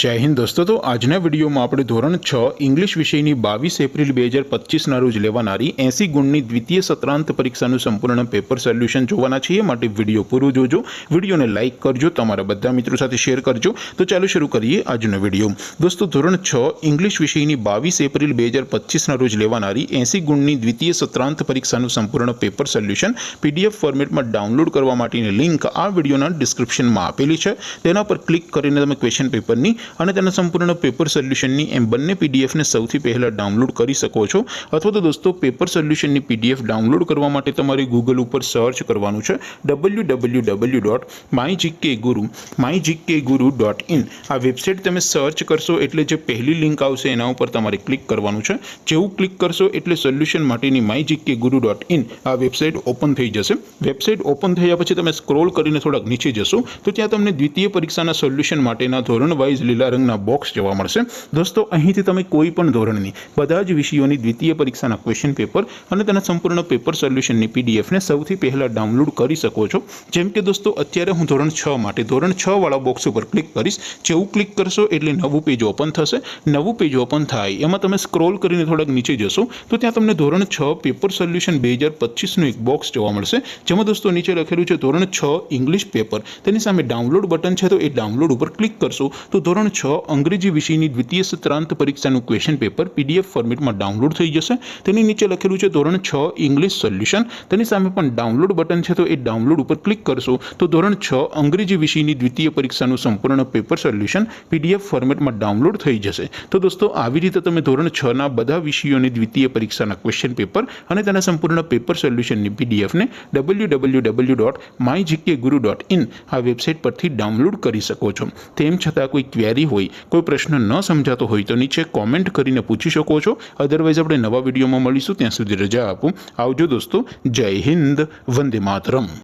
जय हिंद दोस्तों। तो आजना विडियो में આપણે ધોરણ 6 ઇંગ્લિશ વિષયની 22 એપ્રિલ 2025 ના રોજ લેવાનારી 80 ગુણની દ્વિતીય સત્રાંત પરીક્ષાનું સંપૂર્ણ પેપર સોલ્યુશન જોવાના છીએ। માટે વિડિયો પૂરો જોજો, વિડિયોને લાઈક કરજો, તમારા બધા મિત્રો સાથે શેર કરજો। તો ચાલો શરૂ કરીએ આજનો વિડિયો। દોસ્તો ધોરણ 6 ઇંગ્લિશ વિષયની 22 એપ્રિલ 2025 ના રોજ લેવાનારી 80 ગુણની દ્વિતીય સત્રાંત પરીક્ષાનું સંપૂર્ણ પેપર સોલ્યુશન પીડીએફ ફોર્મેટમાં ડાઉનલોડ કરવા માટેની લિંક આ વિડિયોના ડિસ્ક્રિપ્શનમાં આપેલી છે। તેના પર ક્લિક કરીને તમે ક્વેશ્ચન પેપરની અને તેના સંપૂર્ણ પેપર સોલ્યુશનની એમ બંને પીડીએફને સૌથી પહેલા ડાઉનલોડ કરી શકો છો। અથવા તો દોસ્તો પેપર સોલ્યુશનની પીડીએફ ડાઉનલોડ કરવા માટે તમારે ગૂગલ ઉપર સર્ચ કરવાનું છે www.mygkguru.in। આ વેબસાઇટ તમે સર્ચ કરશો એટલે જે પહેલી લિંક આવશે એના ઉપર તમારે ક્લિક કરવાનું છે। જેવું ક્લિક કરશો એટલે સોલ્યુશન માટેની mygkguru.in આ વેબસાઇટ ઓપન થઈ જશે। વેબસાઇટ ઓપન થયા પછી તમે સ્ક્રોલ કરીને થોડાક નીચે જશો તો ત્યાં તમને દ્વિતીય પરીક્ષાના સોલ્યુશન માટેના ધોરણ વાઇઝ લીલા રંગના બોક્સ જોવા મળશે। દોસ્તો અહીંથી તમે કોઈ પણ ધોરણની બધા જ વિષયોની દ્વિતીય પરીક્ષાના ક્વેશ્ચન પેપર અને તેના સંપૂર્ણ પેપર સોલ્યુશનની પીડીએફને સૌથી પહેલા ડાઉનલોડ કરી શકો છો। જેમ કે દોસ્તો અત્યારે હું ધોરણ 6 માટે ધોરણ 6 વાળા બોક્સ ઉપર ક્લિક કરીશ। જેવું ક્લિક કરશો એટલે નવું પેજ ઓપન થશે। નવું પેજ ઓપન થાય એમાં તમે સ્ક્રોલ કરીને થોડાક નીચે જશો તો ત્યાં તમને ધોરણ 6 પેપર સોલ્યુશન 2025નું એક બોક્સ જોવા મળશે। જેમાં દોસ્તો નીચે લખેલું છે ધોરણ 6 ઇંગ્લિશ પેપર, તેની સામે ડાઉનલોડ બટન છે તો એ ડાઉનલોડ ઉપર ક્લિક કરશો તો ધોરણ 6 અંગ્રેજી વિષયની દ્વિતીય સત્રાંત પરીક્ષાનું ક્વેશ્ચન પેપર પીડીએફ ફોર્મેટમાં ડાઉનલોડ થઈ જશે। તેની નીચે લખેલું છે ધોરણ 6 ઇંગ્લિશ સોલ્યુશન, તેની સામે પણ ડાઉનલોડ બટન છે તો એ ડાઉનલોડ ઉપર ક્લિક કરશો તો ધોરણ 6 અંગ્રેજી વિષયની દ્વિતીય પરીક્ષાનું સંપૂર્ણ પેપર સોલ્યુશન પીડીએફ ફોર્મેટમાં ડાઉનલોડ થઈ જશે। તો દોસ્તો આવી રીતે તમે ધોરણ 6 ના બધા વિષયોની દ્વિતીય પરીક્ષાના ક્વેશ્ચન પેપર અને તેના સંપૂર્ણ પેપર સોલ્યુશનની પીડીએફને www.mygkguru.in આ વેબસાઇટ પરથી ડાઉનલોડ કરી શકો છો। તેમ છતાં કોઈ ક્વેરી હોય, કોઈ પ્રશ્ન ન સમજાતો હોય તો નીચે કોમેન્ટ કરીને પૂછી શકો છો। અધરવાઇઝ આપણે નવા વિડીયોમાં મળીશું, ત્યાં સુધી રજા આપો। આવજો દોસ્તો, જય હિન્દ, વંદે માતરમ।